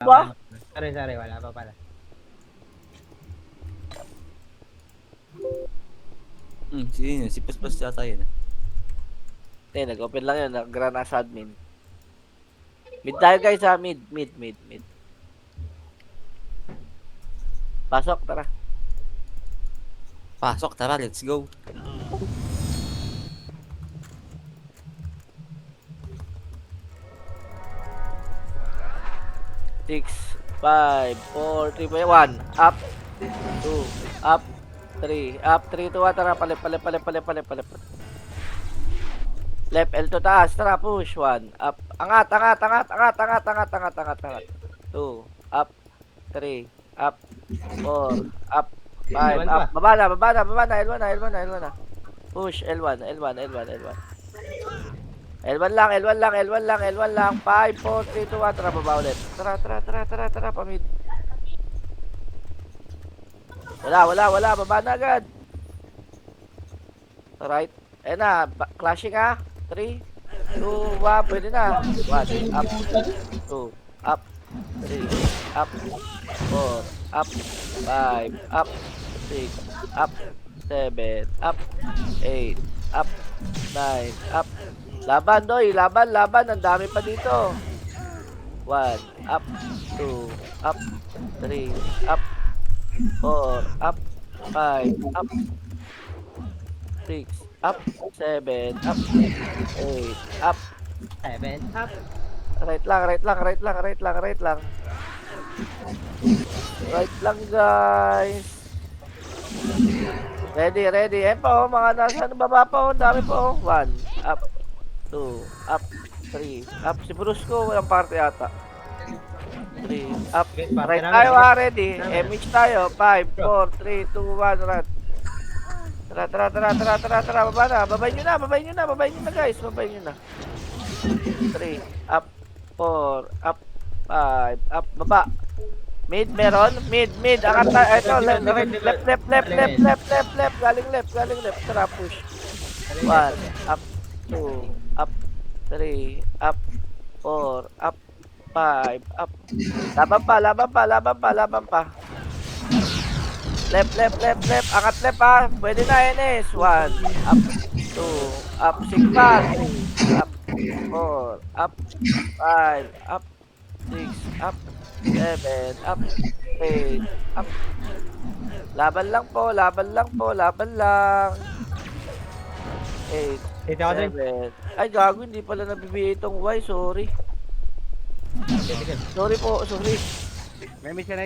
Ba? Sorry, wala pa pala. Sige, si Paspas yata yun. Nag-open lang yun. Nag-run as admin. Mid tayo guys ha. Mid. Pasok, tara. Pasok, tara, let's go. Six, 5, 4, 3, 1. Up. 2. Up. 3. Up. 3, 2, 1. Tara. Palip. Left L to taas. Tara. Push. 1. Up. Angat. 2. Up. 3. Up. 4. Up. 5. Up. Baba na. L1 na. Push. L1. L1 lang. 5, 4, 3, 2, 1. Tara, baba ulit. Tara. Pamid. Wala. Baba na agad. Alright. Ayan na. Clashing ha. 3, 2, 1. Pwede na. 1. Up. 2. Up. 3. Up. 4. Up. 5. Up. 6. Up. 7. Up. 8. Up. 9. Up. Laban, Doy. Laban. Ang dami pa dito. 1. Up. 2. Up. 3. Up. 4. Up. 5. Up. 6. Up. 7. Up. 8. Up. 7 up. Right lang. Right lang, guys. Ready. Ayan pa, mga nasa baba pa, dami pa, 1. Up. 2. Up. 3. Up. Si Brusco, walang parte ata. 3. Up. Right tayo ha, ready. MH tayo. 5, 4, 3, 2, 1, run. Tara. Baba na. Babayin nyo na, guys. 3. Up. 4. Up. 5. Up. Baba. Mid, meron. Mid. Angat tayo. Ito, left. Galing left. Tara, push. 1. Up. 2. Up. 3. Up. 4. Up. 5. Up. Laban pa. Left. Angat left ha. Pwede na, NS. 1. Up. 2. Up. 6 pa. 3. Up. 4. Up. 5. Up. 6. Up. 7. Up. 8. Up. Laban lang. 8. Dito ako din. 7. Ay, gago. Hindi pala nabibigay itong Y. Sorry. Sorry. May mission na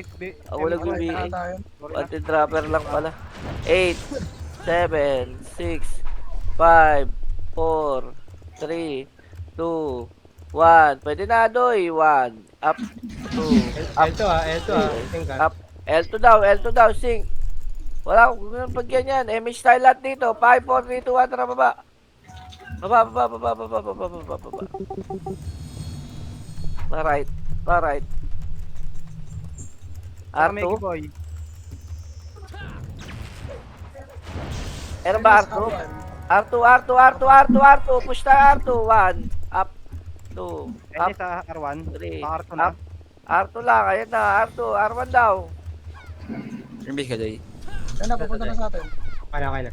Walang bibigay. Anti-dropper lang pala. 8, 7, 6, 5, 4, 3, 2, 1. Pwede na, Doy. 1. Up. 2. Up. L2 Think ka. Up. L2 daw. Sing. Wala akong pagyan yan. MH style lahat dito. 5, 4, 3, 2, 1. Tara, baba. Baba. Pa right. R2? boy. Meron ba R2? Push tayo R2. 1. Up. 2. Up. Sa R1. 3. R2 na. Up. R2 lang. Ayan na. R2. R1 daw. Imbis ka, Day. Yan na, pupunta na sa atin. Okay na. Ayan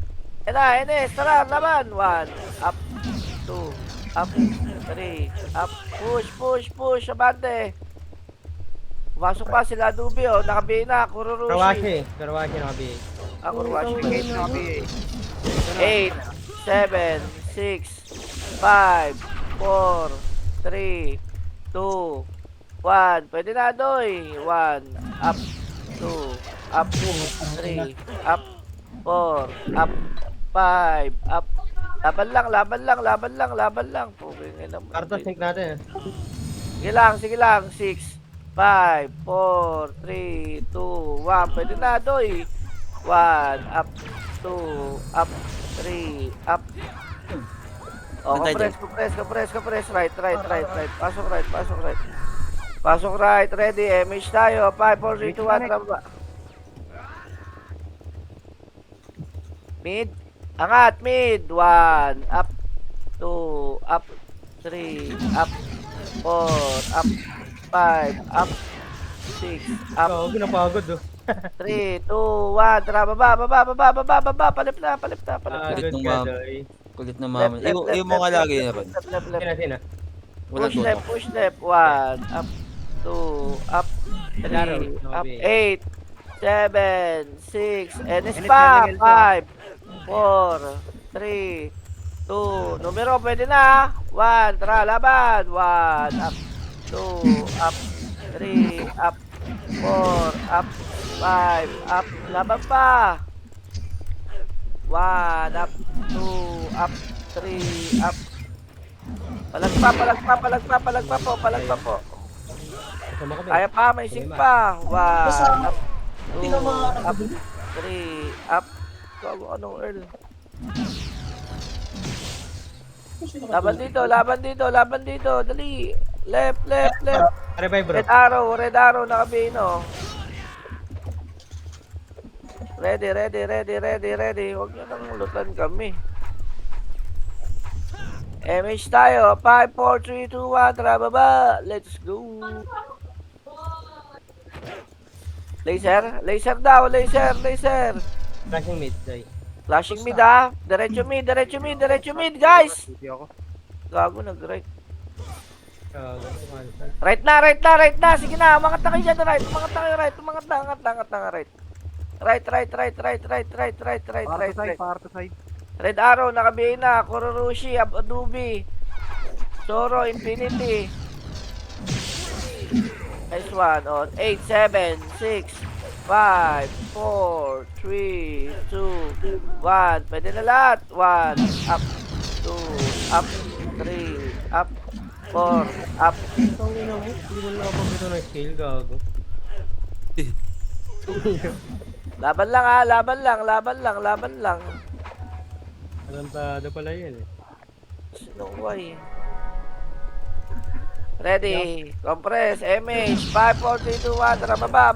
na. NS. Tara. Laban. 1. Up. 2. Up. 3. Up. Push. Abante. Pumasok pa sila Dubi oh. Nakabihin na. Kururushi. Karawashi nakabihin. Kururushi. 8, 7, 6, 5, 4, 3, 2, 1. Pwede na, Doy. 1. Up. 2. Up. 3. Up. 4. Up. 5. Up. Laban lang. Pugingin naman. Karto sync natin. Sige lang. 6, 5, 4, 3, 2, 1. Pwede na, Doy. 1. Up. 2. Up. 3. Up. Oh, compress. Right. Pasok right. Ready. MH tayo. 5, 4, 3, 2, 1. Traba. Mid. Angat. Mid. 1. Up. 2. Up. 3. Up. 4. Up. 5. Up. 6, up, Gago, napagod oh. 3, 2, 1, tara, baba, palip na. Kulit Pagod ng ka, mama. Doy. Kulit na mama. Iyo mo nga lagi na ron. Sina. Walang Push tutok. left, 1, up, 2, up, 3, Laro, up, Nobi. 8, 7, 6, Enes Enes, pa, Enes, Enes. 5, 4, 3, 2, numero, pwede na, 1, tara, laban, 1, up, 2, up, 3, up, 4, up, 5, up, laban pa, 1, up, 2, up, 3, up, palagpa po. Sama ka ba? Kaya pa, may sing pa. 1, up, 2, up, 3, up. Gago, anong Earl? Laban dito. Dali. Left. Revive bro. Red arrow, nakabino. Ready. Huwag nyo nang ulutan kami. MH tayo. 5, 4, 3, 2, 1. Tara, baba. Let's go. Laser daw. Flashing mid, Doy. Flashing mid ah. Diretso mid, guys. Hindi ako. Gago, nag-right. Gago, Right na. Sige na, umangat na kayo dyan, right. Umangat na, right. Right. Far to side. Red arrow, nakabihin na. Kururushi, Adobe. Zoro, Infinity. Nice one. On 8, 7, 6, 5, 4, 3, 2, 1. Pwede na lahat. 1, up, 2, up, 3, up, 4, up. Ang ina mo, hindi mo nakapagpito ng skill, gago. Laban lang. Tarantado pala yun eh. Sinuway. Ready. Compress. MH. 5, 4, 3, 2, 1. Tara, baba.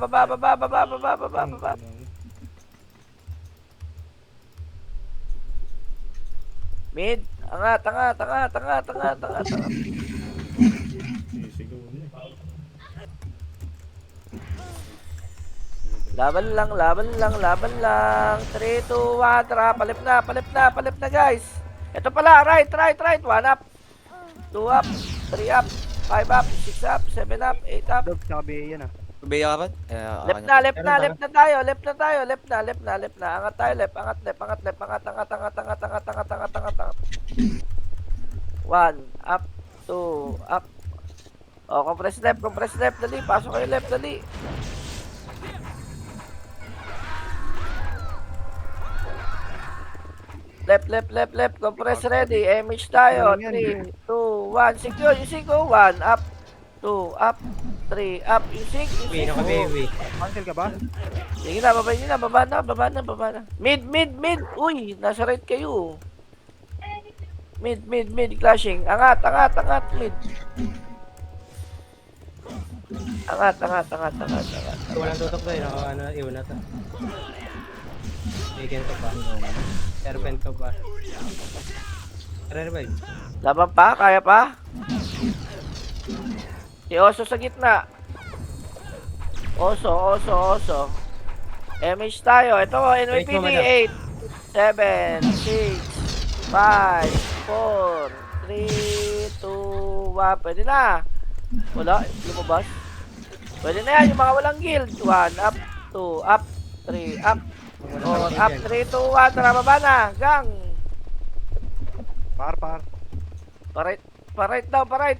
Mid. Angat. Laban lang. 3, 2, 1. Tara, palip na, guys. Ito pala, right. 1 up. 2 up. 3 up. 5 up. 6 up. 7 up. 8 up. Dog, tsaka BA yan ah. Kubeya ka ba? Left na tayo. Angat tayo, left. Angat. 1 up. 2 up. Oh, compress left. Dali, pasok kayo left, dali. Left. Compress ready. MH tayo. 3, 2, 1. Secure. Yung 5. 1 up. 2 up. 3 up. Yung 6. Uwi, nakababy. Cancel ka ba? Sige na, baba na. Mid. Uy, nasa right kayo. Mid. Clashing. Angat. Mid. Angat. Walang tutok Doy, iwan na to. Bigyan ko pa. Serpent ko pa. Revive. Laban pa? Kaya pa? Si Oso sa gitna. Oso. MH tayo. Ito, NYPD. 8, 7, 6, 5, 4, 3, 2, 1. Pwede na. Wala, lumabas. Pwede na yan, yung mga walang guild. 1 up, 2 up, 3 up, 4 up, 3, 2, 1. Tara, baba na. Gang. Par. Pa-right daw, pa-right.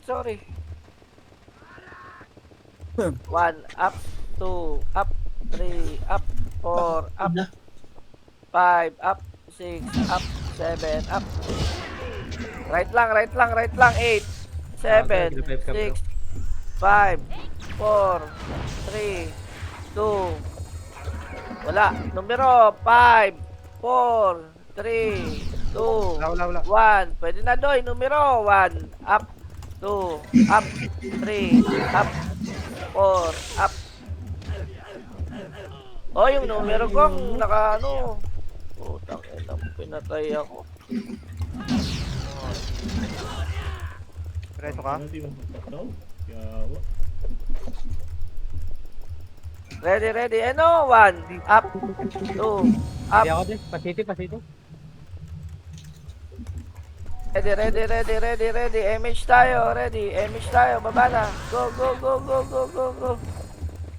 Sorry. 1 up, 2 up, 3 up, 4 up, 5 up, 6 up, 7 up. Right lang. 8, 7, 6, 5, 4, 3, 2. Wala. Numero 5, 4, 3, 2, Wala. 1. Pwede na doy. Numero 1 up, 2 up, 3 up, 4 up. Oh, yung numero kong naka ano. Putang ina, pinatay ako. Preso ka? Ready, ready. Ano? 1, up, 2, up. Hindi ako din. Pasiti, pasiti. Ready, ready, ready, ready, ready. MH tayo, ready. MH tayo, baba na. Go, go, go, go, go, go, go.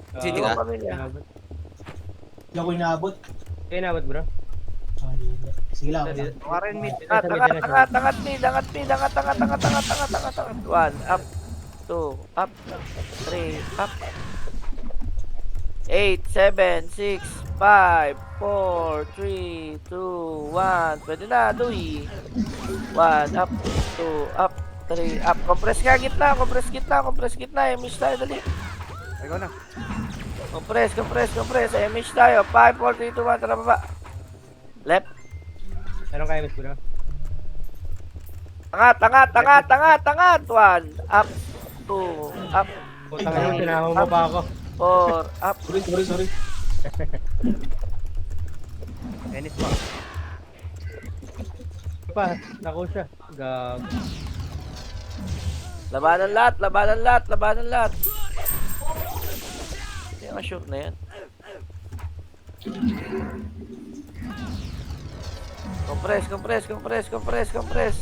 Pasiti Go, ka? pamilya. Inabot. Hindi ako inaabot. Kaya inabot, bro. Ah, di ba? Sige lang. Dito, ako. Tumarin mid. dito sa mid, Angat, dito sa angat, mid. angat, mid, angat, mid, angat, angat, angat, angat, angat, angat, angat. 1, up, 2, up, 3, up. 8, 7, 6, 5, 4, 3, 2, 1. Pwede na, Dui. 1, up, 2, up, 3, up. Compress ka, gitna, compress gitna, compress gitna. MH tayo, dali. Ikaw na. Compress, compress, compress. MH tayo. 5, 4, 3, 2, 1. Tara baba. Left. Anong kaya, miss, bro? Angat, angat, angat, angat, angat. 1, up, 2, up, Putang ina, sinama mo pa ako. 4, up. Sorry. Tennis pa. Pa, nako siya. Gag. Labanan lahat, labanan lahat, labanan lahat. Hindi nga shoot na yan. Compress, compress, compress, compress, compress.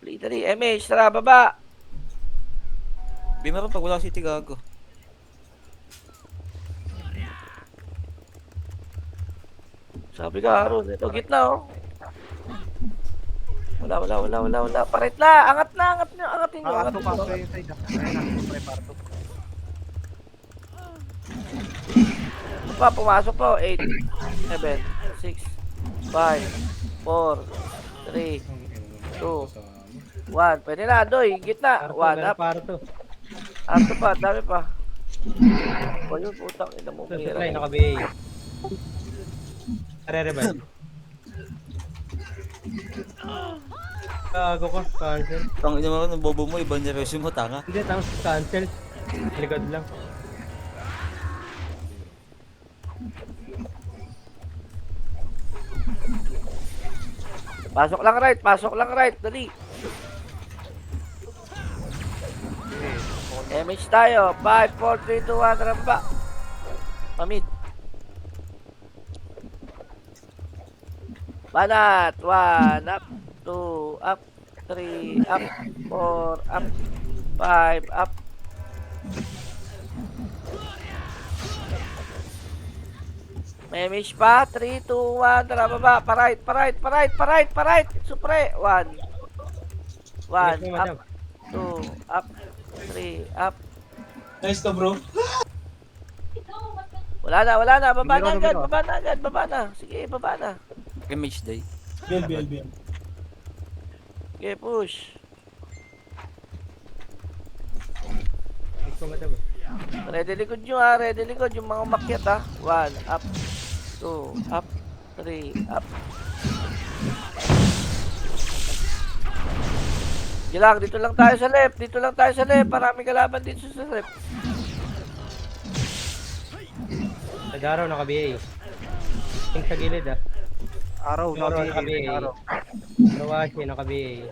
Play dali, MH, tara, baba. Bima rin pag wala si Tigago. Sabi ka, Haron, ito gitna, oh. Wala. Parit na, angat na, angat nyo, angatin nyo, Parto angatin pa. nyo. Pre yung side. Ayun na. Pre parto. Ano pa, pumasok po. 8, 7, 6, 5, 4, 3, 2, 1. Pwede na, Doy. Gitna. Parto, 1 meron up. parto. Arto pa, dami pa. O yun, putang ina mo. Ito, Mahirap. supply, naka-BA. Re-revive. Gago ka, cancel. Tang ina mo ng bobo mo, iba niya resume mo, tanga. Hindi, tapos cancel. Likod lang. Pasok lang right. Dali. MH tayo. 5, 4, 3, 2, 1. Tara ba? Pamid. Banat. 1 up. 2 up. 3 up. 4 up. 5 up. May MH pa. 3, 2, 1. Tara baba. Pa-right. Supre. 1. 1 Yes, up. madam. 2 up. 3 up. Nice to, bro. Wala na. Baba na Numero, agad, numero. baba na. Sige, baba na. Image day. Bill. Sige, push. Ito madam. Ready likod nyo ha, ready likod yung mga umakyat ha. 1 up, 2 up, 3 up. Gilang, dito lang tayo sa left. Marami kalaban dito sa left. Nag-araw, naka-BA. Yung sa gilid ah. Araw. Araw, Sabi. naka-BA. Araw. Rawashi, naka-BA.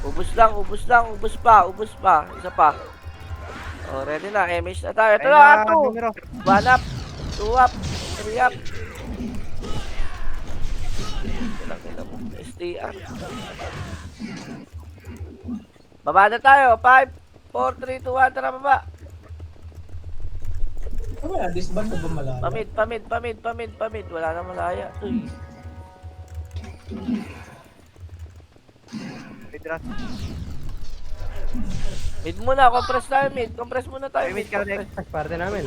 Ubus pa. Isa pa. Oh, ready na. MH na tayo. Ito Ayun na, na, Ato. numero. 1 up, 2 up, 3 up. Kailangan mo. STR. Baba na tayo. 5, 4, 3, 2, 1. Tara, baba. Kaya, disband na ba malala? Pamid. Wala na malaya. Uy. Midras. Mid muna. Compress muna tayo. Mid ka na, Compress. Parte namin.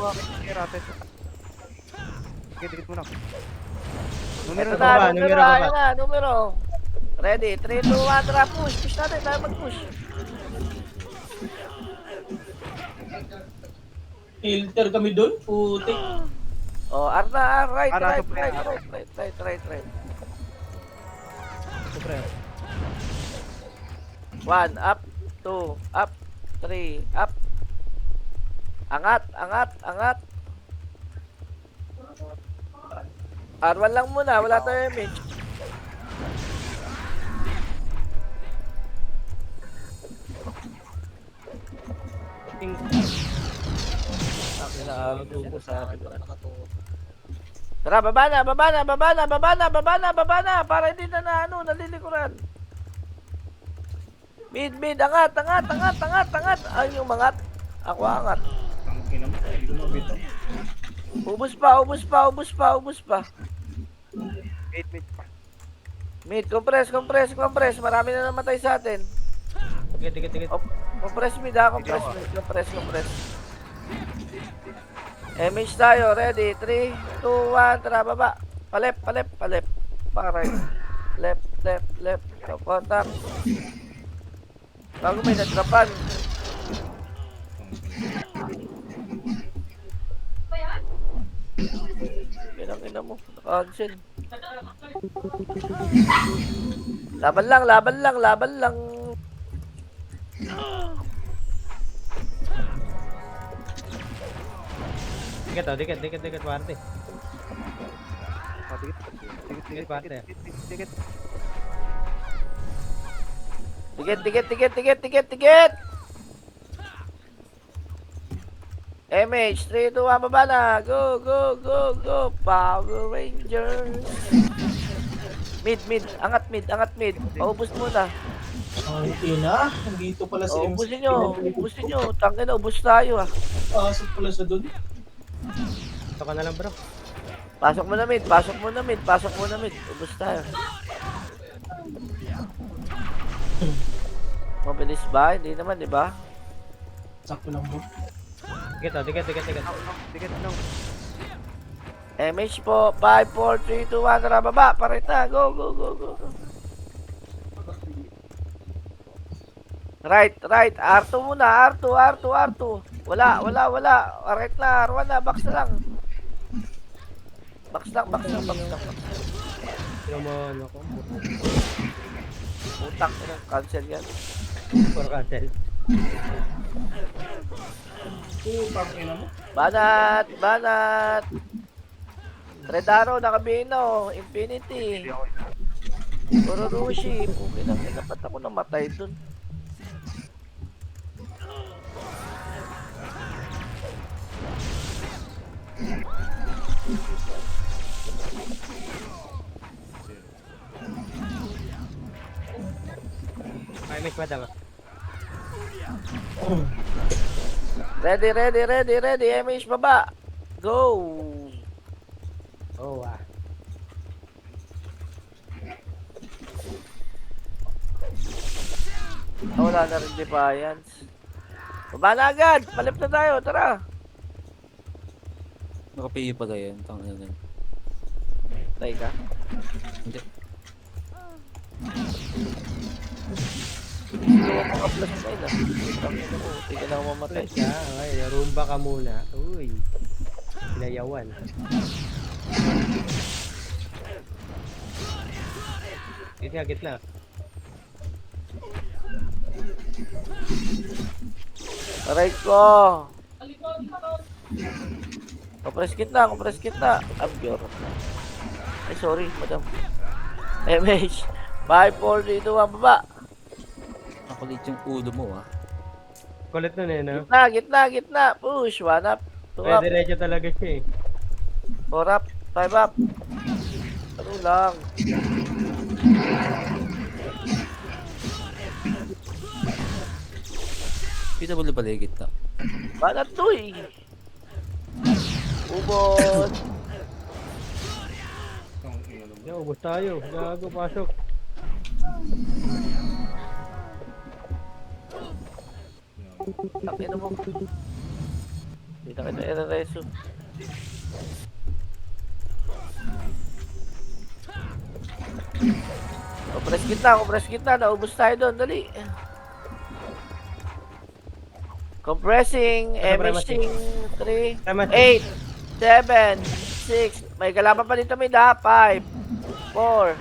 Sige, dikit mo na. Numero Ito baba, na, numero baba. ayan na, numero. Ready, 3, 2, 1, tara, push. Push natin, tayo mag-push. Filter kami doon. Putik. Oh, Arna, right. Nasa pre. Right. Siyempre. 1, up, 2, up, 3, up. Angat. R1 lang muna, wala tayo image. Akin na sinasabi ko. Tara, baba na, baba na, baba na, baba na, baba na, baba na, para hindi na nalilikuran. Mid, angat, angat, angat, angat, angat. Ay, yung mangat. Ako angat. Tangin naman, hindi ko mabito. Ubus pa, ubus pa, ubus pa, ubus pa. Mid. Mid, compress. Marami na namatay sa atin. Dikit. Compress mid ha, compress. Image tayo, ready? 3, 2, 1, tara, baba. Palep. Para left. So, contact. Bago may natrapan. Pinangina mo, cancel. Laban lang. Dikit, parte. Oh, dikit. Parte. Tikit. MH, 3, 2, 1, baba na. Go. Power Rangers. Mid. Angat mid. Paubos muna. Ang ina, nandito pala si MC. Ubusin nyo. Tangin na, ubus tayo ah. Pasok pala siya dun. Ito ka na lang, bro. Pasok mo na mid. Ubus tayo. Mabilis ba? Hindi naman, di ba? Sakto lang bro. Dikit. Dikit lang. MH po. 5, 4, 3, 2, 1. Tara, baba. Parita. Go. Right. R2 muna. R2. Wala. Right na. R1 na. Box na lang. Box lang. Naman ako. Utak. Cancel yan. For cancel. Tangin naman. Banat. Redaro, nakabino. Infinity. Hindi ako. Kururushi. Pukin ang dapat ako namatay dun. Ay, miss madam. Ready. MH baba. Go. Oh, Wala na rin defiance. Baba na agad. Palip na tayo. Tara. Naka-PE pala yan. Tangina na. Tay ka. Hindi. Hindi ko maka-plus na yun ah. Tangina mo. Hindi ka na ako mamatay. Okay, rumba ka muna. Uy. Pinayawan. Gitna. Aray ko. Compress kita. Abyor. Ay, sorry, madam. MH. 5, 4, 3, 2, 1, baba. Nakulit yung ulo mo ah. Kulit nun eh, no? Gitna. Push. 1 up. 2 up. Diretso talaga siya eh. 4 up. 5 up. Ano lang. Kita mo pala yung gitna. Banat to eh. Ubod. Yo, ubos tayo. Gago, pasok. Takin mo. Hindi na kita erareso. Compress kita. Naubos tayo doon. Dali. Compressing. Emitting. 3, 8, 7, 6. May kalaban pa dito, mid ha. 5, 4,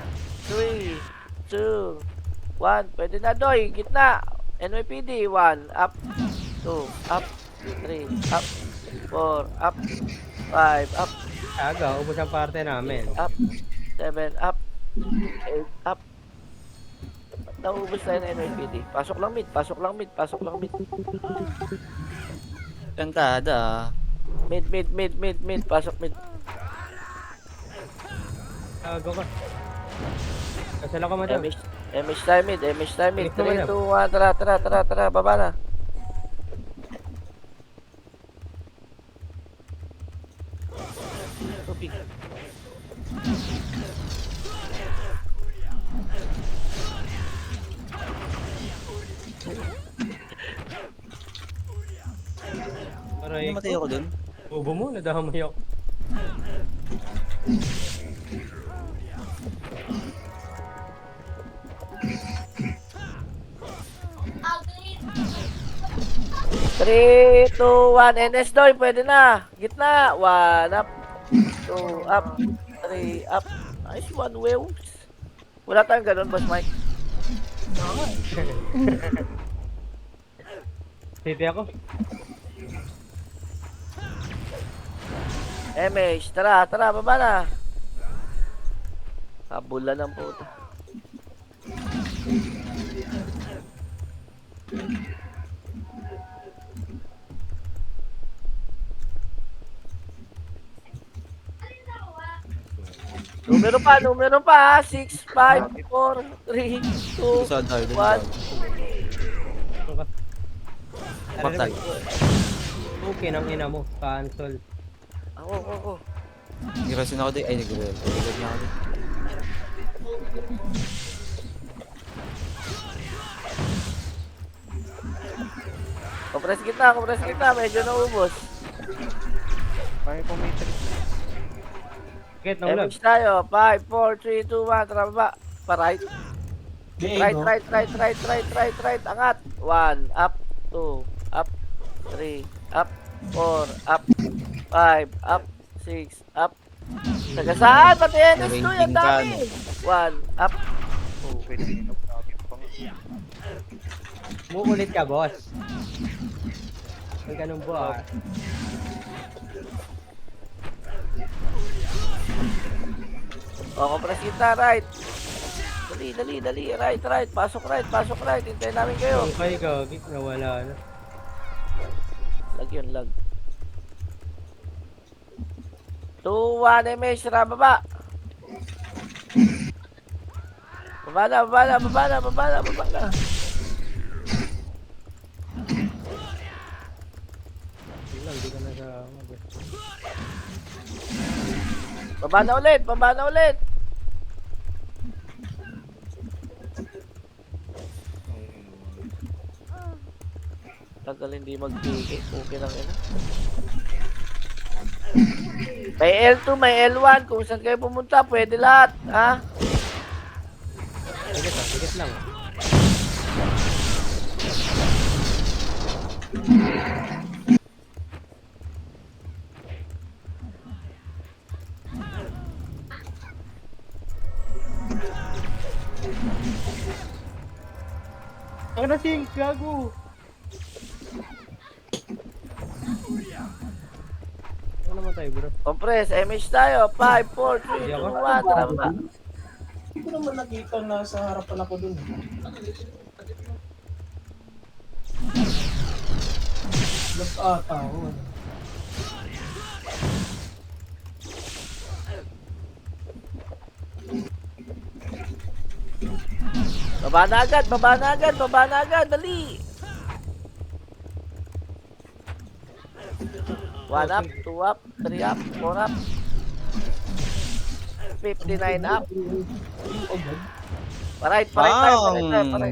3, 2, 1. Pwede na, Doy. Gitna. NYPD. 1. Up. 2. Up. 3. Up. 4. Up. 5, up, Aga, ubos ang parte namin. up, 7, up, 8, up. Nauubos tayo na NYPD. Pasok lang mid, pasok lang mid, pasok lang mid. Tangkada ah. Mid, pasok mid. Go ka. Kasala ka mo dyan. MH time mid, MH time mid. Balik 3, naman 2, 1, tara, baba na. Tubig. Aray Namatay ako dun. Bobo mo, nadahamay ako. Three, 2, 1, NS Doy, pwede na. Gitna. 1, up. 2, up. 3, up. Nice one, waves. Wala tayong ganun, Boss Mike. City ako. MH, tara, baba na. Kabula ng puta. Numero pa, 6, 5, 4, 3, 2, Sa tayo dun. 1. Patay. Okay nang ina mo. Cancel. Ako. Nirasin ako din. Ay, nag-real. Nag-real na ako din. Compress kita, medyo naubos. Kaya kung may trip. Get no love. MH tayo, 5, 4, 3, 2, 1, tara baba. Pa right. Right, Diego. right, angat. 1, up, 2, up, 3, up, 4, up, 5, up, 6, up. Taga saan? Pati NS2, yan dami. 1, up. Okay na yun. Sabi ko pang Mukulit ka, boss. Huwag ganun buha. O, compress kita, right. Dali. Right. Pasok right. Hintayin namin kayo. Okay, gagi. Nawala na. Lag. 2, 1, MH, tara baba. Baba na. Hindi ka na sa... Baba na ulit. Tagal hindi mag-pigay. Okay lang ina. May L2, may L1. Kung saan kayo pumunta, pwede lahat. Ha? Dikit lang. Ang nasing, gago! Ano naman tayo, bro? Compress, MH tayo. 5, 4, 3, 2, 1. Tara baba. Hindi ko naman nakita na sa harapan ako dun. Last ata ako. Baba na agad. Dali. 1 up, 2 up, 3 up, 4 up. 59 up. Right.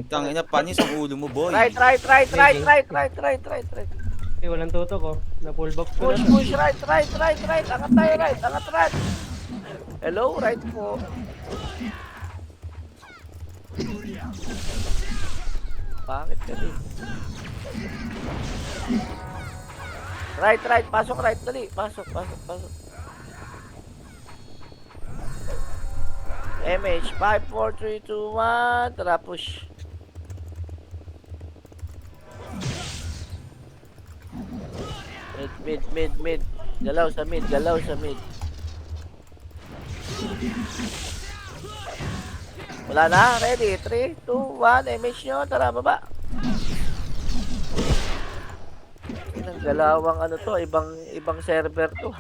Tangina, panis ang ulo mo, boy. Right. Eh, walang tutok, oh. Na-pull box ko na. Push, right. Angat tayo, right. Hello, right po. Bakit ka din? Right. Pasok right, dali. Pasok. MH, 5, 4, 3, 2, 1. Tara, push. Mid. Galaw sa mid, galaw sa mid. Wala na, ready? 3, 2, 1, image nyo, tara, baba. Ang galawang ano to, ibang server to.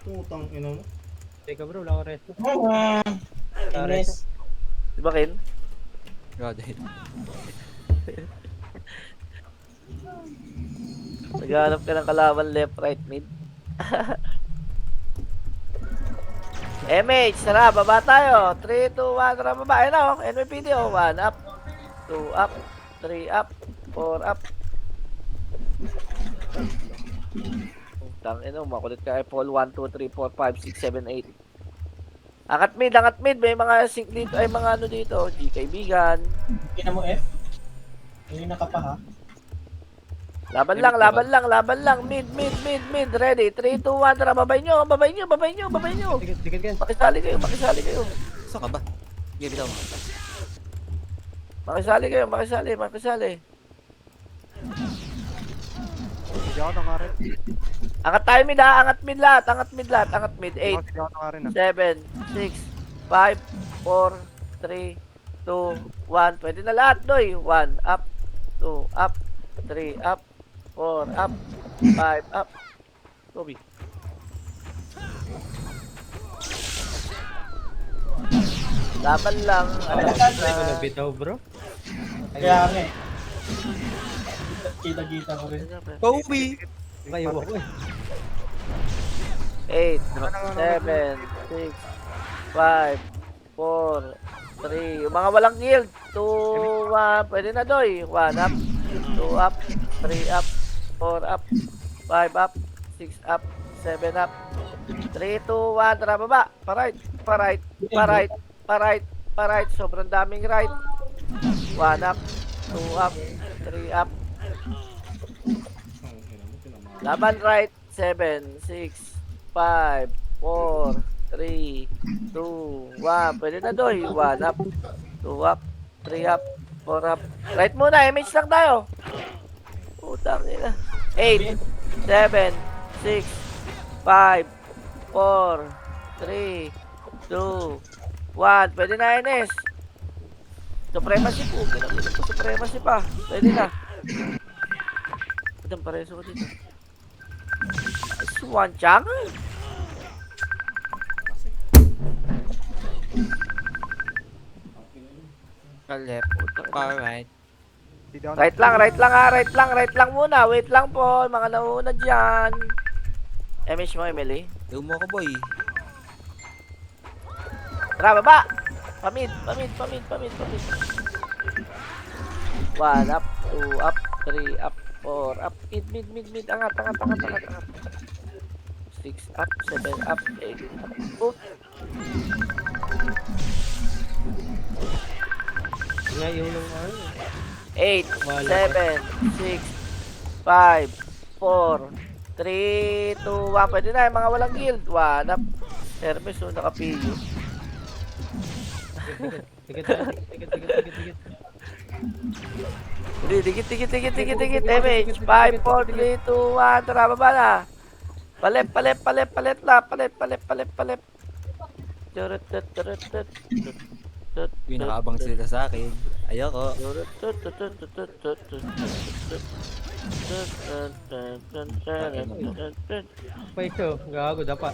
Putang ina mo. Teka bro, wala ko resto. Ines. Di ba, Ken? God, eh. Naghahanap ka ng kalaban left, right, mid. MH, tara, baba tayo. 3, 2, 1, tara, baba. Ayun na, oh. NMPD, oh. 1 up, 2 up, 3 up, 4 up. Tangin, oh, makulit ka. Apple 1, 2, 3, 4, 5, 6, 7, 8. Angat mid. May mga sync dito, ay mga ano dito. G kaibigan. Ina mo F. Hindi naka pa ha. Laban lang. Mid. Ready? 3, 2, 1, tara, babay nyo. Dikit kan. Makisali kayo. Saan ka ba? Sige, bitaw mo. Makisali. Hindi ako nangarin. Angat tayo mid ha, angat mid lahat. 8, Hindi ako nangarin ah. 7, 6, 5, 4, 3, 2, 1. Pwede na lahat, doy. 1 up, 2 up, 3 up, 4 up, 5 up. Toby. Laban lang. Hindi ko nabitaw bro. Kaya nga eh. Kita ko rin. Kobe! Kayo ako eh. 8, 7, 6, 5, 4, 3. Yung mga walang guild. 2, 1. Pwede na, doy. 1 up, 2 up, 3 up, 4 up, 5 up, 6 up, 7 up. 3, 2, 1. Tara, baba. Pa-right. Sobrang daming right. 1 up, 2 up, 3 up. Laban right. 7, 6, 5, 4, 3, 2, 1. Pwede na, doy. 1 up, 2 up, 3 up, 4 up. Right muna, image lang tayo. Utang nila. 8, 7, 6, 5, 4, 3, 2, 1. Pwede na, Ines. Supremacy po. Pinagpilip ko supremacy pa. Pwede na. Madam, pareso ko dito. Swan Chang. Kalep. Alright. Hindi ako Right lang muna. Wait lang po, mga nauna dyan. MH mo, Emily. Ew mo ako, boy. Tara, baba! Pamid. 1 up, 2 up, 3 up, 4 up. Mid. Angat. 6 up, 7 up, 8 up. Oh, Ngayon ng ano. 8, Wala 7, 6, 5, 4, 3, 2, 1. Pwede na yung mga walang guild. 1 up. Hermes, nakapiyo. Dikit. Hindi, dikit. MH, 5, 4, 3, 2, 1. Tara, baba na. Palit la. Turut. Pinakaabang sila sa akin. Ayoko. Pa ito, gago dapat.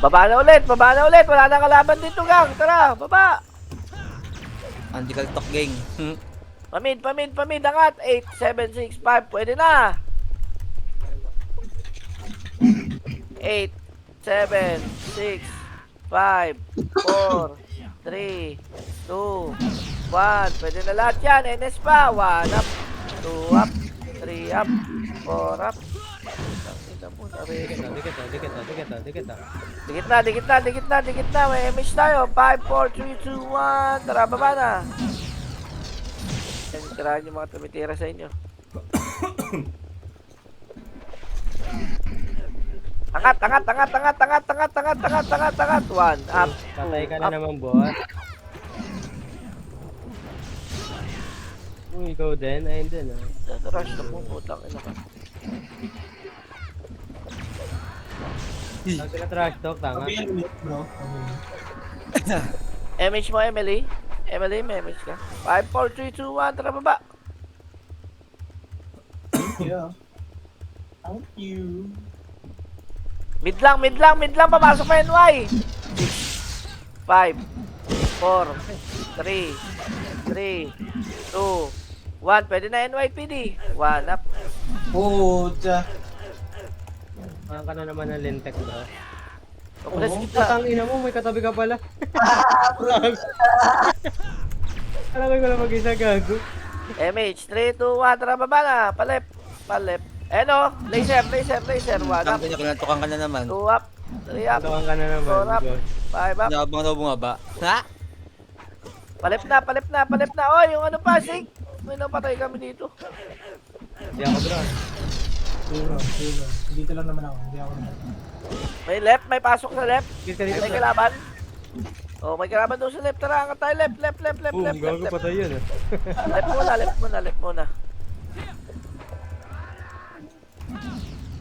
Baba na ulit. Wala na kalaban dito, gang. Tara, baba. Anti-kaltok gang. Pamid. Angat. 8, 7, 6, 5. Pwede na. 8, 7, 6, 5, 4, 3, 2, 1. Pwede na lahat yan. NS pa. 1 up, 2 up, 3 up, 4 up. Dikit na. Dikit na. May image tayo. 5, 4, 3, 2, 1. Tara, baba na. Yan, tirahan yung mga tumitira sa inyo. Angat. 1 up. Patay ka na Up. naman, boss. Ikaw din, ayun din ah. Rush na po, putang ina ka. Pag sila trash talk, tanga. Sabi yan ulit, bro. MH mo, Emily. Emily, may MH ka. 5, 4, 3, 2, 1, tara baba. Yeah. Thank you. Mid lang, papasok pa NY. 5, 4, 3, 2, 1. Pwede na NYPD. 1 up. Puta. Parang ka na naman ng lintek, bro. Compress Oo. kita. Patang ina mo, may katabi ka pala. Alam ko lang mag-isa gago. MH, 3, 2, 1, tara baba na. Palep. Laser. 1 Ang up. kinatukan ka na naman. 2 up. 3 up. Tawang ka na naman. 4 up. bro. 5 up. Nabang daw bumaba. Ha? Palep na. Oy, yung ano pa, Sig. May napatay kami dito. Hindi ako, bro. Zero. Dito lang naman ako. Hindi ako naman. May pasok sa left. Kill ka dito, May bro. kalaban. Oh, may kalaban doon sa left. Tara, angat tayo. Left. Boom, gago patay yun, ah. Left muna.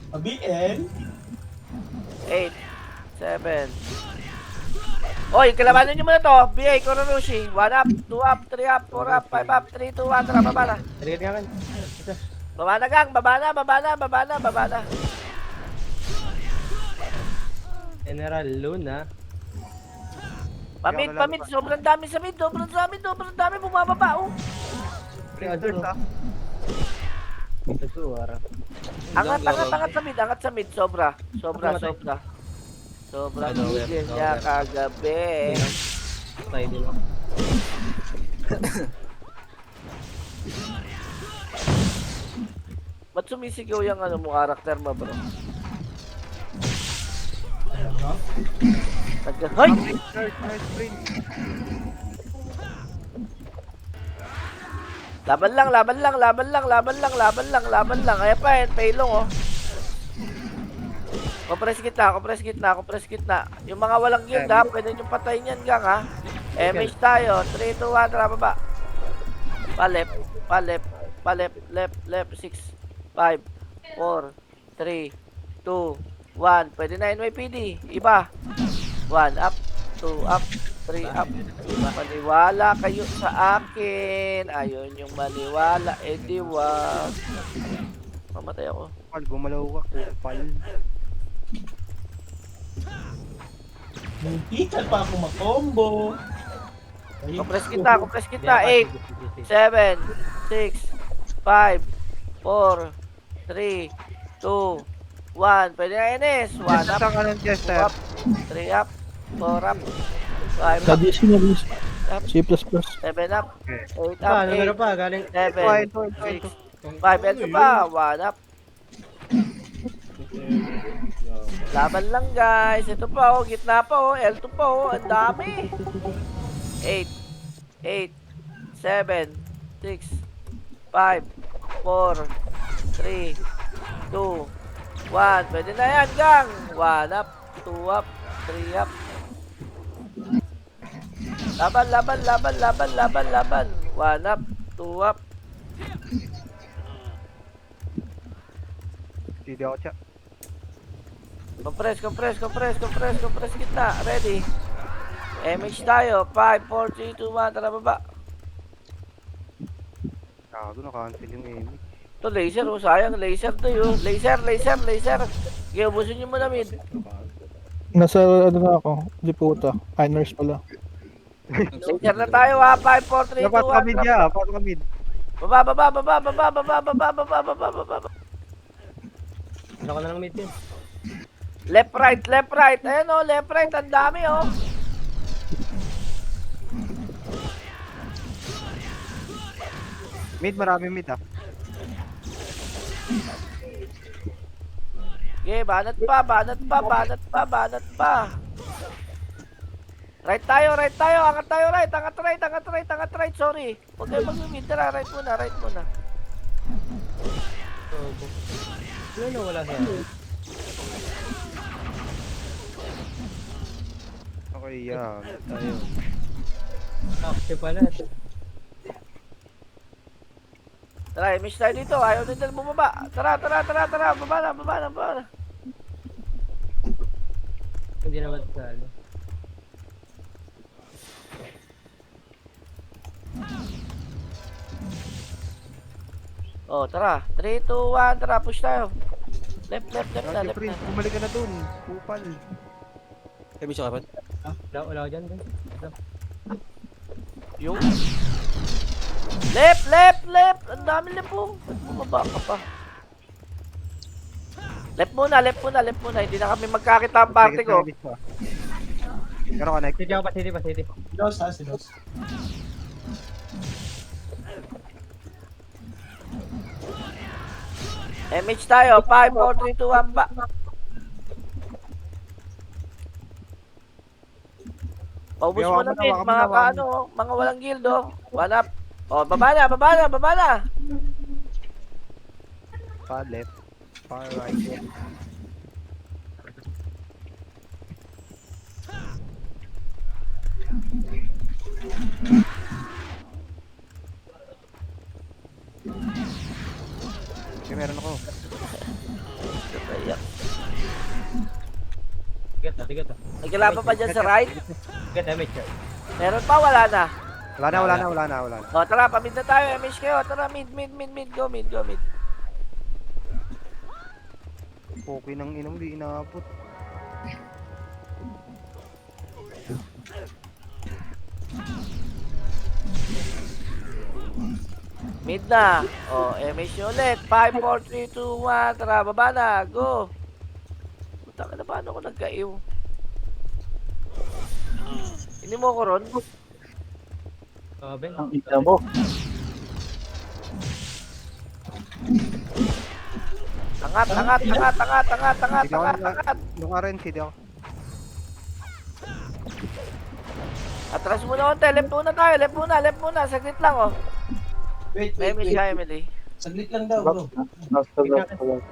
BN. 8, 7. Oy, kalabanin nyo muna to. BA, Kororushi. 1 up, 2 up, 3 up, 4 up, 5 up, 3, 2, 1. Tara, baba na. Talikat nga kan. Isa. Baba na, gang. Baba na. General Luna. Pamit. Sobrang dami sa mid. Sobrang dami. Bumababa, oh. Pre-order ka. Ito suwara. Angat sa mid. Sobra. Ano, Bigyan niya kagabi. Patay din ako. Ba't sumisigaw yung ano mo, karakter mo, bro? Hoy! Nice sprint. Laban lang. Kaya pa yan, pailong, oh. Compress kitna. Yung mga walang guild, ha, pwede nyo patayin yan, gang, ha. MH tayo. 3, 2, 1, tara baba. Palep. Left. 6, 5, 4, 3, 2, 1. Pwede na NYPD. Iba. 1 up, 2 up, 3 up. Maniwala kayo sa akin. Ayun yung maniwala. Di wag. Mamatay ako. Pal, gumalaw ka. Kupal. Muntikan pa ako makombo. Compress kita. 8, 7, 6, 5, 4, 3, 2, 1. Pwede na NS. 1 up, Saan ka ng 2 Chester? up, 3 up, 4 up, 5 up, KDC na guys. up, C++. 7 up, 8 up, Ah, numero pa, galing. 7, Ito. 6, 5. Ito pa. 1 up. Laban lang, guys. Ito pa, oh. Gitna pa, oh. L2 pa, oh. Ang dami. 8, 7, 6, 5, 4, 3, 2, 1. Pwede na yan, gang. 1 up, 2 up, 3 up. Laban. 1 up, 2 up. Hindi ako siya. Compress kita. Ready. MH tayo. 5, 4, 3, 2, 1. Tara baba. Gago, na-cancel yung aim. Ito laser, oh. Sayang. Laser to yun. Laser. Okay, ubusin nyo muna mid. Nasa ano na ako, di puta. Nurse pala. Laser na tayo, ha. 5, 4, 3, 2, 1. Napasok ka mid niya, pasok ka mid. Baba. Ano ka na lang mid yun? Left, right. Ayan, oh. Left, right. Ang dami, oh. Mid, marami mid ah. Okay, banat pa. Right tayo. Angat tayo, right. Angat right. Sorry. Huwag kayo mag-mid. Tara, right muna. Wala sa Okay, yeah. Tayo. Takte pala. Tara, miss tayo dito. Ayaw din bumaba. Tara. Baba na. Hindi naman sa ano. Oh, tara. 3, 2, 1. Tara, push tayo. Left na, Ah, left Jeffrey, na. bumalik ka na dun. Kupal. Sabi siya kapan? Wala ko dyan. Ito. Yung. Left, left, left. Ang dami left po. Bumaba ka pa. Left muna, left muna, left muna. Hindi na kami magkakita ang party ko. Pero connect. City ako pa, city pa, city. Dos ha, si Dos. MH tayo. 5, 4, 3, 2, 1, ba. Paubos mo na, mid. Mga kaano, mga walang guild, oh. One up. Oh, baba na, baba na, baba na. Far left. Far right. Okay, meron ako. Ayan. Tigat na. Nagkalaban pa dyan sa right? Tigat na, mate. Meron pa, wala na. Wala na. O, tara, pamid na tayo. MH kayo. Tara, mid. Go mid. Okay ng inom, di inaabot. Mid na. O, MH nyo ulit. 5, 4, 3, 2, 1. Tara, baba na. Go. Putang na, paano ako nagka-ew? Hindi mo ko ron? Ben. Ang ina mo. Angat. Nung ka rin, city ako. Atras muna konti. Left muna. Saglit lang, oh. Wait. Emily, hi, Emily. Saglit lang daw, bro. Nasa left ko lang.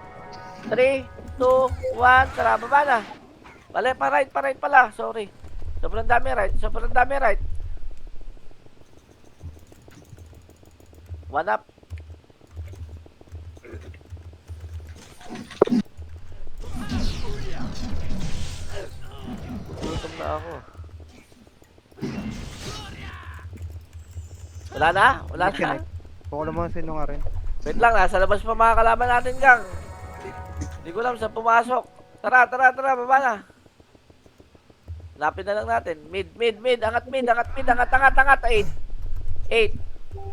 3, 2, 1. Tara, baba na. Bale, pa right pala. Sorry. Sobrang dami right. One up. Gutom na ako. Wala na? Baka naman sino nga rin. Wait lang, nasa labas pa mga kalaban natin, gang. Hindi ko alam saan pumasok. Tara, baba na. Hanapin na lang natin. Mid. Angat. 8,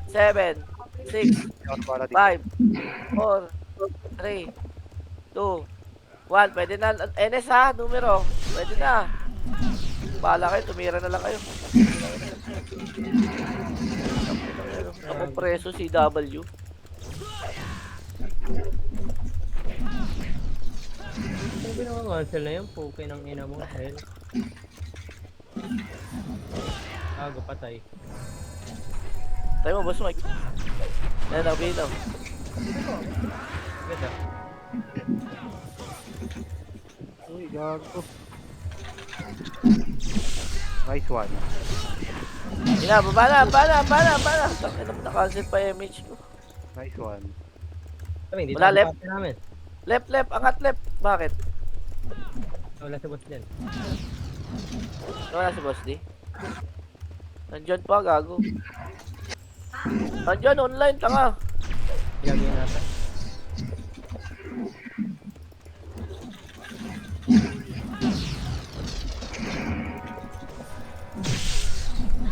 7, 6, 5, 4, 3, 2, 1. Pwede na. NS ha, numero. Pwede na. Bahala kayo, tumira na lang kayo. Ako preso CW. Ano pinaka-cancel na yan? Puke ng ina mo. Hell. Gago, patay. Tayo mo, boss Mike. Ayan, bitaw. Tigat ah. Uy, gago. Nice one. Ina, baba na. Takay naman na-cancel pa yung image ko. Nice one. Kami, dito Wala ang left. party namin. Left, angat left. Bakit? Wala sa boss dyan. Wala si Boss D. Nandyan pa, gago. Nandyan, online, tanga. Gagawin natin.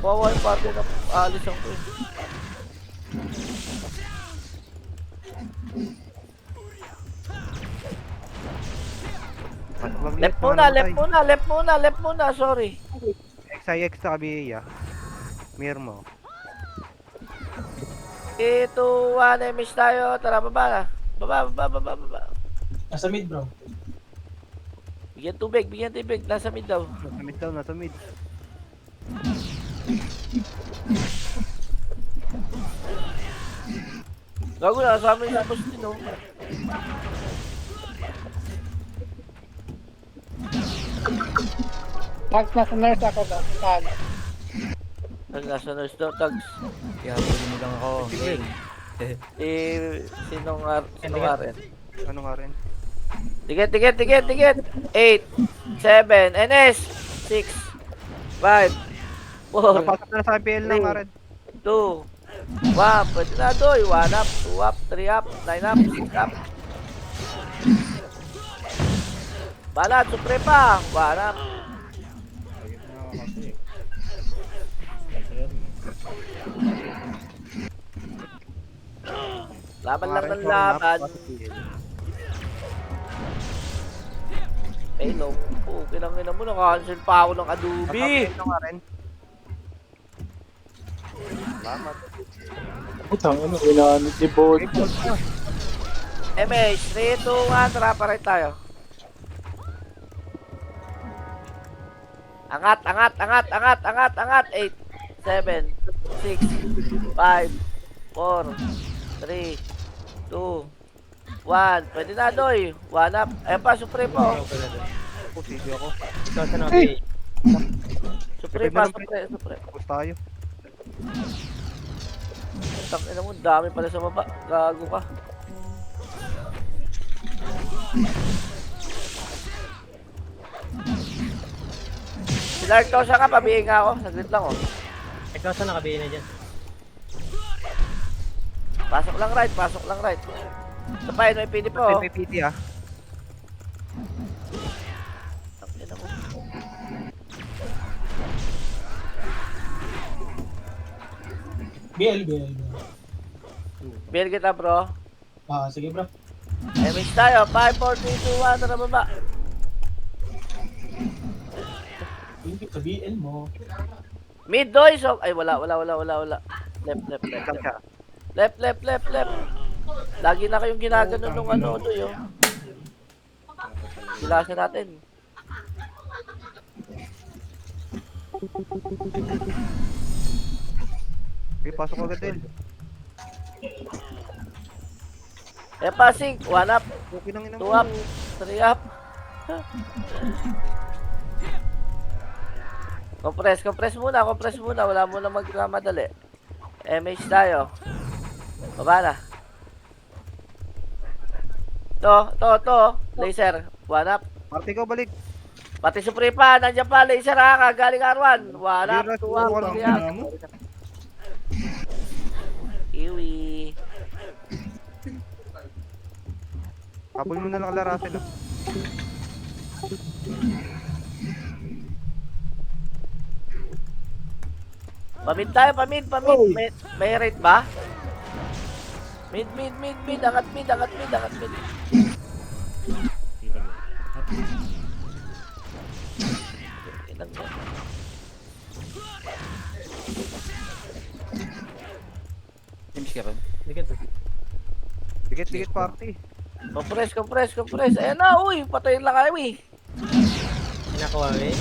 Wawa yung party na aalis ako eh. Left muna, sorry. XIX sa kabiya. Mirror mo. 3, 2, 1, miss tayo. Tara, baba na. Baba. Nasa mid, bro. Bigyan tubig. Nasa mid daw. Nasa mid. Gago na, kasama yung Boss D, no? Tags nasa nurse ako ba? Tags. Nasa nurse daw, tags. Kaya pwede mo lang ako. Sige. Sinong RN? Ano nga rin? Tigit, tigit, tigit, tigit. 8, 7, NS. 6, 5, 4, Napasok na sa PL lang, Three. Aren. 2, 1. Pwede na, Doy. 1 up, 2 up, 3 up, 9 up, 6 up. Balat, supre pa. 1 up. Laban lang ng laban. Eh, no. Oh, kinangina mo. Naka-cancel pa ako ng Adobe. Napasok Aren. Salamat. Putang ina, ginamit ni Bot. MH, 3, 2, 1. Tara, paray tayo. Angat, angat, angat, angat, angat, angat. 8, 7, 6, 5, 4, 3, 2, 1. Pwede na, Doy. 1 up. Ayan pa, supre po. Pusidio ako. Ikaw sa naka-PA. Supre pa, supre, supre. Tapos tayo. Tangina mo, dami pala sa baba. Gago ka. Si Dark Tosa ka, pabihin nga ako. Saglit lang, oh. Ikaw sa naka-PA na dyan. Pasok lang right, pasok lang right. Ito pa, may PD po, oh. May PT ah. Tangina mo. BL, BL. Bill kita, bro. Ah, sige bro. MH tayo. 5, 4, 3, 2, 1. Tara baba. Yung sa BL mo. Mid, Doy. So, ay, wala. Left, left, left, Lang left. siya. Left, left, left, left. Lagi na kayong ginagano nung ano, Doy, oh. Silasin natin. Okay, pasok agad din. Eh, passing. 1 up, Okay nang ina 2 mo. up, 3 up. Compress muna. Wala muna magkamadali. MH tayo. Baba na. To. Laser. 1 up. Marty ko balik. Pati supre pa. Nandiyan pa. Laser ha. Kagaling R1. 1 up, 2 up, 3 up. Iwi. Habol mo na lang Larasen ah. Pamid tayo. May rate ba? Mid. Angat mid. Ilang yan. Teams ka rin. Dikit. Dikit party. Compress. Ayan na, uy. Patayin lang kami. Nakuha eh.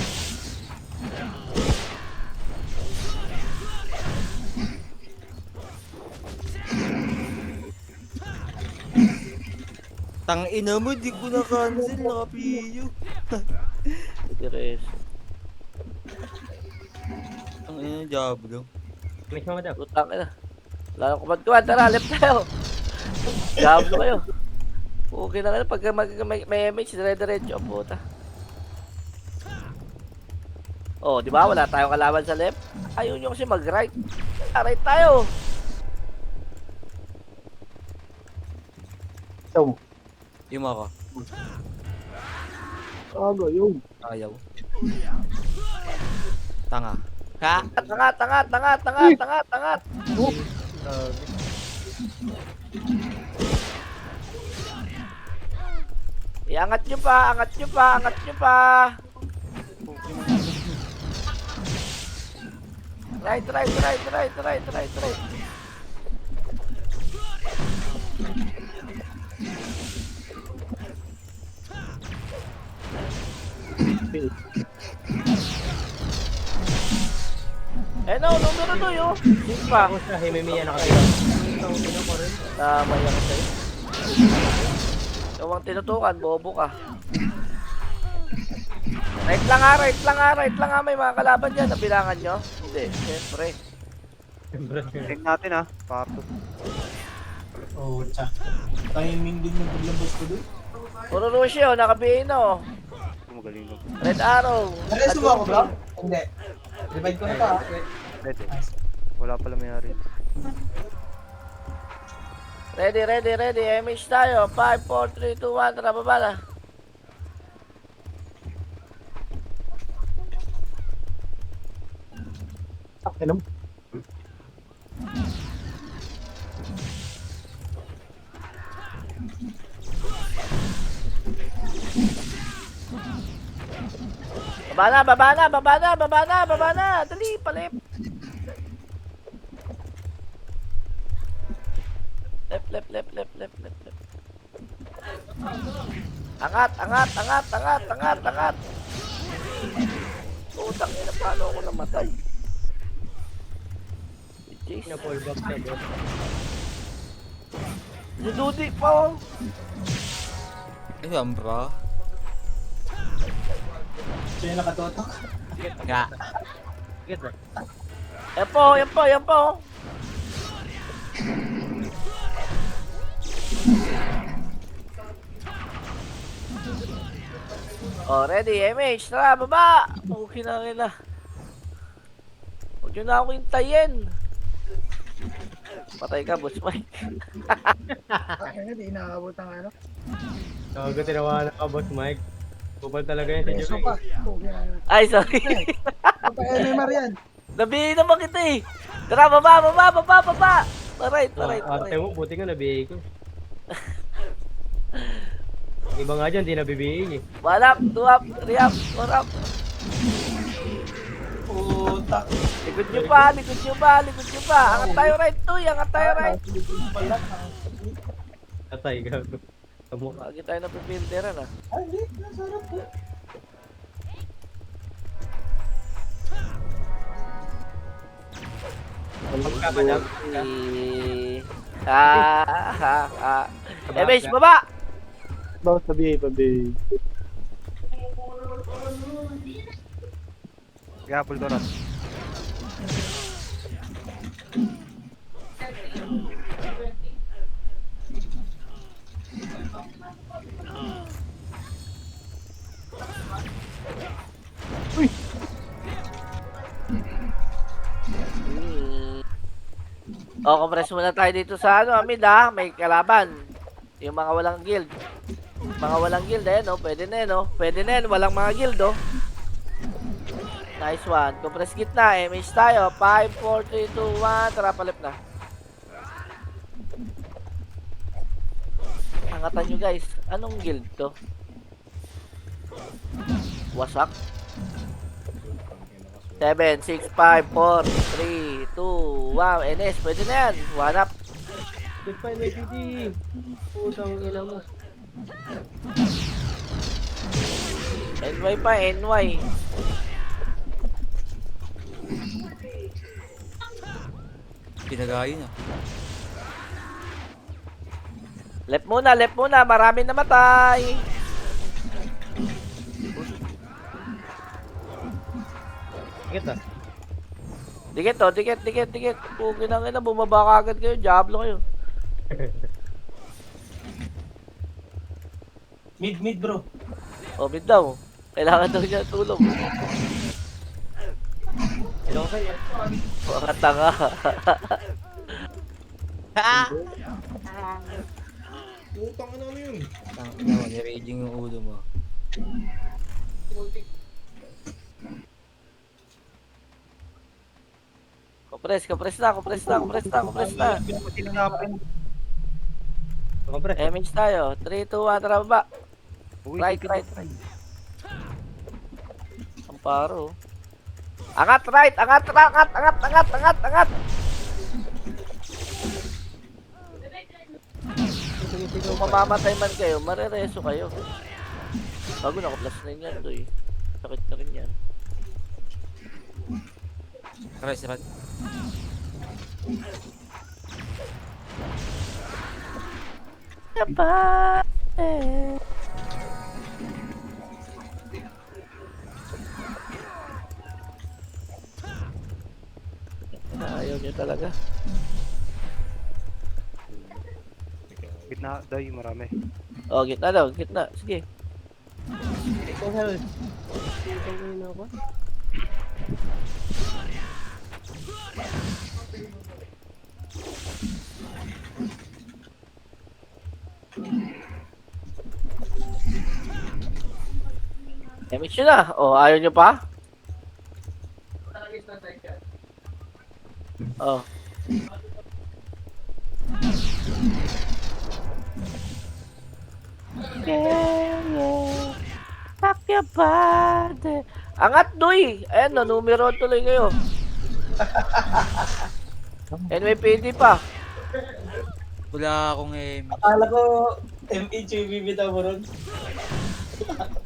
Tang ina mo, di ko na-cancel, naka-PU. Tires. Tang ina, job lang. Miss mo daw. Utang na. Lalo kumad. Tara, left tayo. Gabo kayo. Okay na kayo. Pag may MH, dire-diretso ang puta. Oh, di ba? Wala tayong kalaban sa left. Ayaw nyo kasi mag-right. Right tayo. Ikaw. Yung ako. Aga, yun. Ayaw. Tanga. Ha? Tangat. Iangat nyo pa. Right. Eh no, numero 2 yun. Simpa. Ako sa Himimiya naka-PA. Ikaw, ko rin. Tama yan sa'yo. Ikaw ang tinutukan, bobo ka. Right lang ha. May mga kalaban dyan. Nabilangan nyo? Hindi, siyempre. Check natin ah. Parto. Oh, tsa. Timing din yung paglabas ko doon. Puro Lucio, nakabino. Magaling no. Red Arrow. Nareso mo ako, bro? Hindi. Revive ko na to, ha? Ready. Wala pala may-ari. Ready. MH tayo. 5, 4, 3, 2, 1. Tara, baba na. Hello? Baba na. Dali, palip. Left. Angat. Utang ina, paano ako namatay? Jeez. Na-fall back siya, bro. Si Dudi pa, oh. Ayun, bro. Siya yung nakatotok. Nga. Get bro. Yan po. Oh, ready, MH, tara, baba! Okay na nila. Huwag nyo na ako hintayin. Patay ka, boss Mike. Hindi inaabot ang ano. Gago, tinawanan ka, boss Mike. Kupal talaga yan sa Peso Jimmy. pa. Ay, sorry. Pa MMR yan. Nabihin naman kita eh. Tara, baba! Alright. Ate mo, buti nga nabiyay ko. Iba nga dyan, di nabibiyay eh. 1 up, 2 up, 3 up, 4 up. Puta. Likod nyo pa. Angat tayo right, Tuy. Pala. Atay, gago. Tamo. Lagi tayo na pipilderan ah. Ay, hindi. Nasarap ko. Pagkakadam. MH, baba! Bakit sabi. Gapol ko rin. O, compress muna tayo dito sa mid ha. May kalaban. Yung mga walang guild. Mga walang guild, no? Pwede na no? Walang mga guild, oh. Nice one. Compress gitna, MH tayo. 5, 4, 3, 2, 1. Tara, palip na. Angatan nyo, guys. Anong guild to? Wasak. 7, 6, 5, 4, 3, 2, 1. NS, pwede na yan. 1 up. Goodbye, my BD. Putang ina mo. NY pa, NY. Pinagayo na. Left muna. Marami namatay. Ingat na. Dikit. Pugi na nga, bumaba ka agad kayo. Diablo kayo. Mid, bro. O, mid daw. Kailangan daw niya tulong. Hello, kayo. Mga tanga. Tangina mo, niraging yung ulo mo. Compress na. Compress. MH tayo. 3, 2, 1, tara baba. Uy, Right. tipid. Amparo. Angat, right. Angat. Kung mamamatay man kayo, marereso kayo. Bago naka-plus 9 yan, doy. Sakit na rin yan. Sarat. Ayaw niyo talaga. Gitna, day, marami. Oh, gitna daw, gitna. Sige. Ikaw, Hel. Ikaw na ako. Damage nyo na. Oh, ayaw nyo pa? Oh. Yeah. Pack your body. Angat, Doy! Ayan, no, numero tuloy kayo. NYPD pa. Wala akong aim. Akala ko MH yung bibitaw mo ron.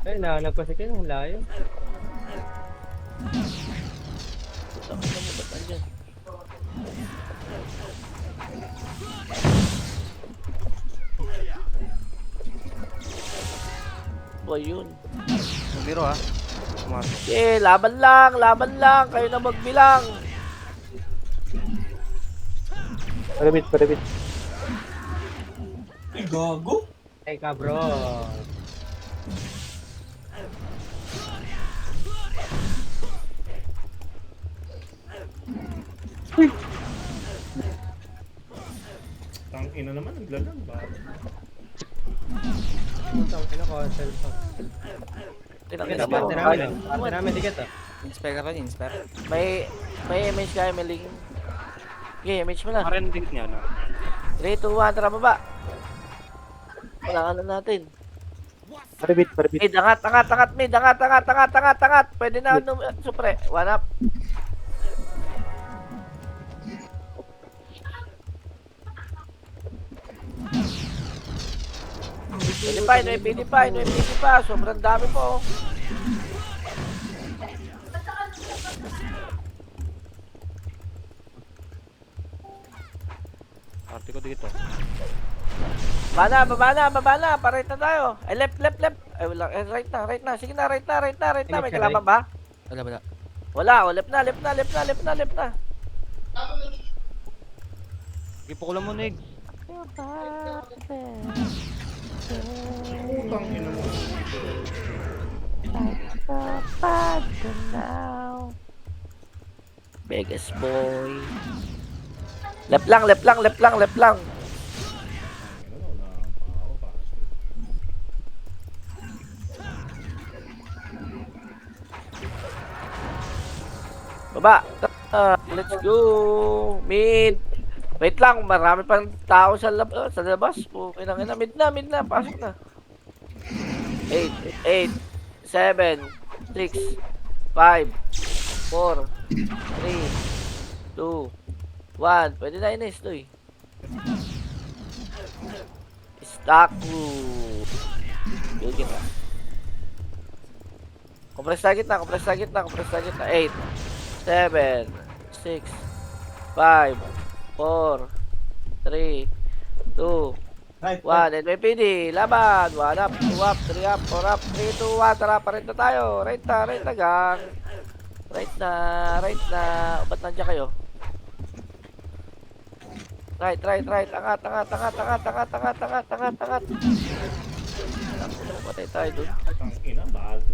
Ay, nahanap kasi kayo. Ang layo. Tama mo, ba't nandyan? Ba yun? Numero ha. Pumasok. Okay, laban lang. Kayo na magbilang. Parabit, parabit. Ay, gago. Ay, kabro. Tang ina naman, naglalag ba? Ang ina ko, cellphone. Tinangin Ticket, na parte namin. Parte namin, ticket ah. Inspire ka pa, inspire. May image kayo, may link. Okay, image mo na. Parang link niya na. 3, 2, 1, tara baba. Kailangan na natin. Parabit, parabit. Mid, angat, mid, angat. Pwede na, supre. One up. Pwede pa. Sobrang dami po. Party ko dito. Baba na. Parate na tayo. Ay, left. Ay, wala. Eh, right na. Sige na, right na. May kalaban ba? Wala. Wala. Oh, left na. Ipo ko lang mo, Nig. Tang ina mo. Vegas boy. Left lang. Ano, wala pa ako pa. Baba. Let's go. Mid. Wait lang, marami pang tao sa labas. Okay na, mid na. Pasok na. 8, 7, 6, 5, 4, 3, 2, 1. Pwede na inis, Doy. Staku. Yun ka. Compress sa gitna. 8, 7, 6, 5, 4, 3, 2, Right. 1. NYPD, laban. 1 up, 2 up, 3 up, 4 up, 3, 2, 1. Tara, parit na tayo. Right na, gang. Right na. O, ba't nandiyan kayo? Right. Angat. Patay tayo dun. Tang ina, bad.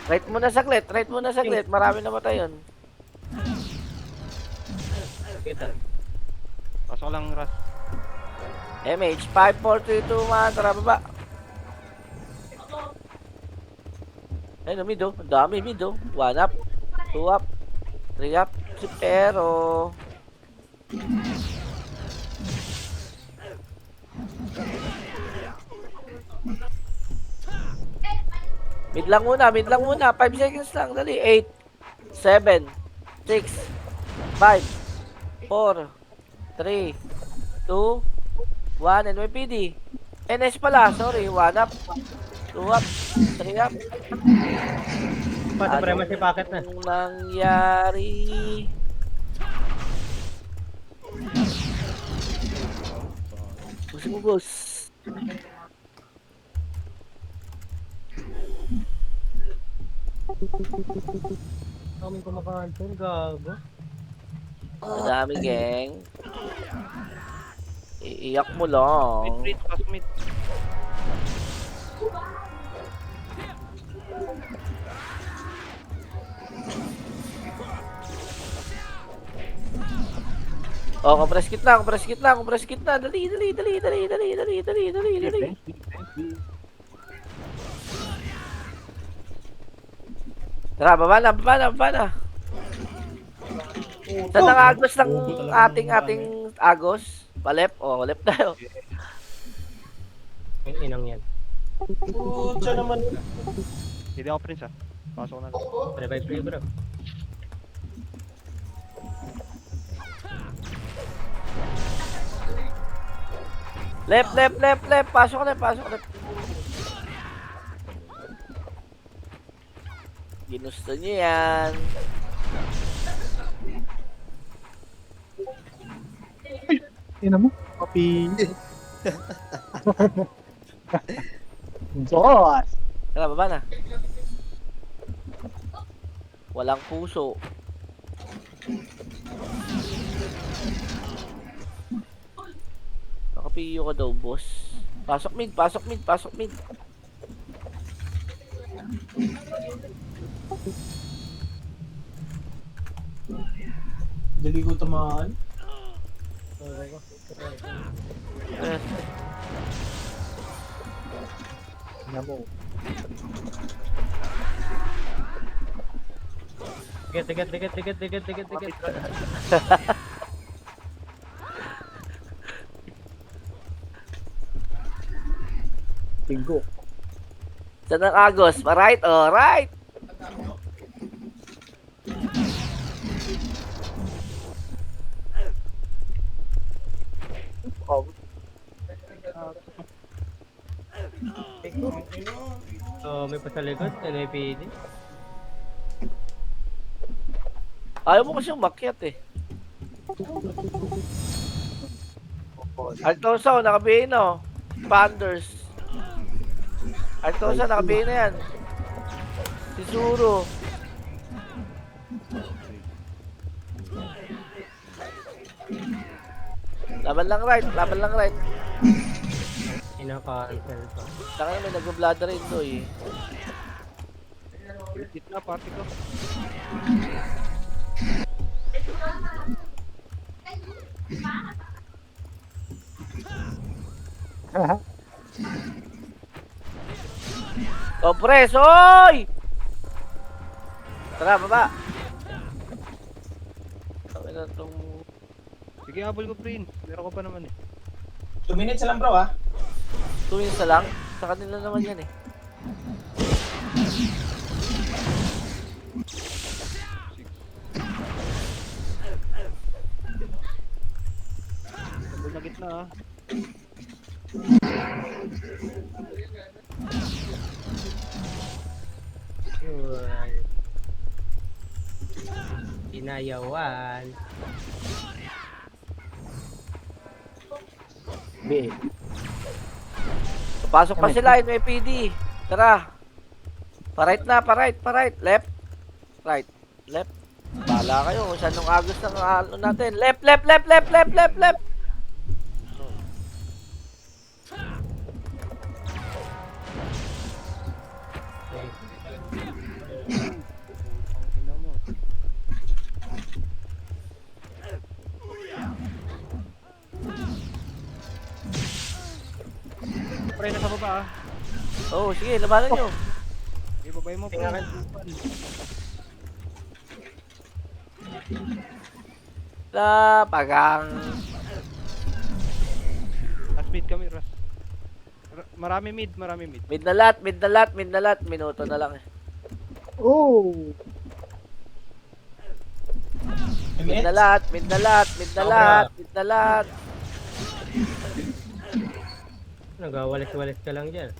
Right muna saglit. Marami na matay yun. Kita. Pasok lang, Ras. MH, 5, 4, 3, 2, 1. Tara, baba. Ayun, mid oh. Ang dami, mid oh. 1 up, 2 up, 3 up. Si Pero. Mid lang muna. 5 seconds lang. Dali. 8, 7, 6, 5, 4, 3, 2, 1. NYPD. NS pala. Sorry. 1 up, 2 up, 3 up. Pati prema si packet na. Anong nangyari? Gusto mo, boss? Kami kumakancel, gago. Madami, gang. Iiyak mo lang. Mid, pasok mid. Oh, compress kit na, compress kit na, compress kit na. Dali, dali, dali, dali, dali, dali, dali, dali, dali. Tara, baba na, baba na, baba na. Saan ang agos ng Bobo talaga ng ating agos? Palep? Oh, left tayo. Yung inang yan. Putya naman. Hindi ako prince ah. Pasok na lang. Revive free bro. Left, left, left, left. Pasok left, pasok left. Ginusto niyo yan. Ina mo. Copy. Diyos. Tara, baba na. Walang puso. Nakapiyo ka daw, boss. Pasok mid, pasok mid, pasok mid. Dali ko tamaan. Eh, Ina mo. Tiget. Tinggo. Saan ang agos? Right, right. Oh, So, may pa sa likod, NAPD. Ayaw mo kasi umakyat eh. Artosa, nakabihin na oh. Panders. Artosa, nakabihin na yan. Si Zuro. Laban lang right, laban lang right. Ina-cancel pa. Saka may nag-bladder rin to eh. Hit na, party ko. Kompres, oy! Tara, baba. Sabi na itong... Sige, habol ko prince. Meron ko pa naman eh. 2 minutes lang bro ah. 2 minutes na lang. Sa kanila naman yan eh. Habol na gitna ah. Yun. Inayawan. B. Pasok pa sila, NYPD. Tara. Pa-right na, pa-right, pa-right. Left. Right. Left. Bahala kayo kung saan nung agos ng ano natin. Left, left, left, left, left, left, left. Ina mo. Pre, nasa baba ah. Oh, sige, labanan nyo. Sige, babay mo pre. Pagang. Last mid kami, Ras. Marami mid. Mid na lahat, mid na lahat, mid na lahat. Minuto na lang eh. Oh. Mid na lahat, mid na lahat, mid na lahat, mid na lahat. Nagawalis-walis ka lang dyan.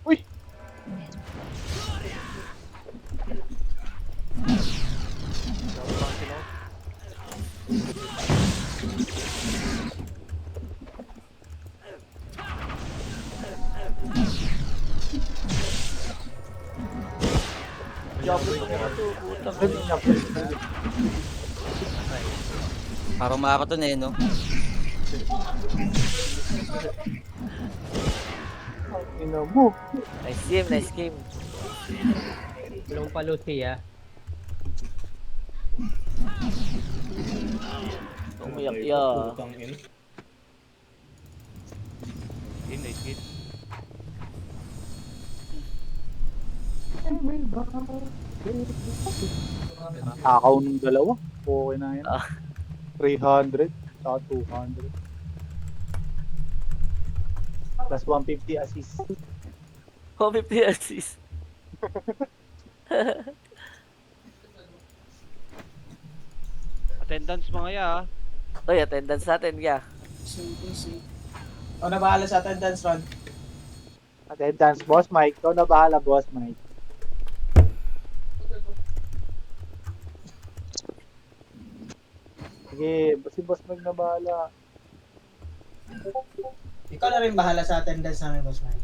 Uy. Parang marathon eh, no? Ina mo. Nice game, nice game. Walang palo siya. Umiyak ya. Putang ina. Game, nice game. Takaw ng dalawa. Okay na yan. Ah. 300. Saka 200. Plus 150 assist. 150 assist. Attendance mga ya. Oy, attendance natin ya. O, nabahala sa attendance, Ron. Attendance, Boss Mike. Ikaw na bahala, Boss Mike. Sige, si Boss Mike na bahala. Ikaw na rin bahala sa attendance namin, Boss Mike.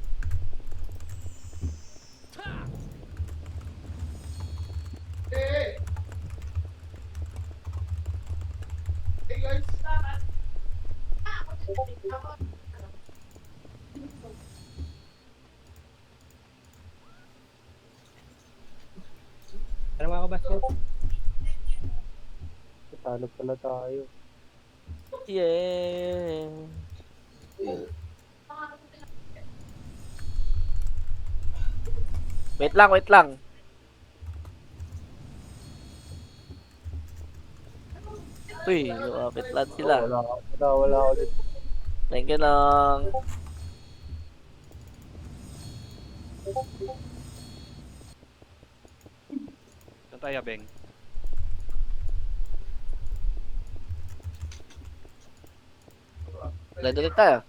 Tara mga kabasket. Talo pala tayo. Yeah. Wait lang, wait lang. Uy, lumapit lang sila. Wala ulit. Thank you lang. Saan tayo, Beng? Ulit tayo.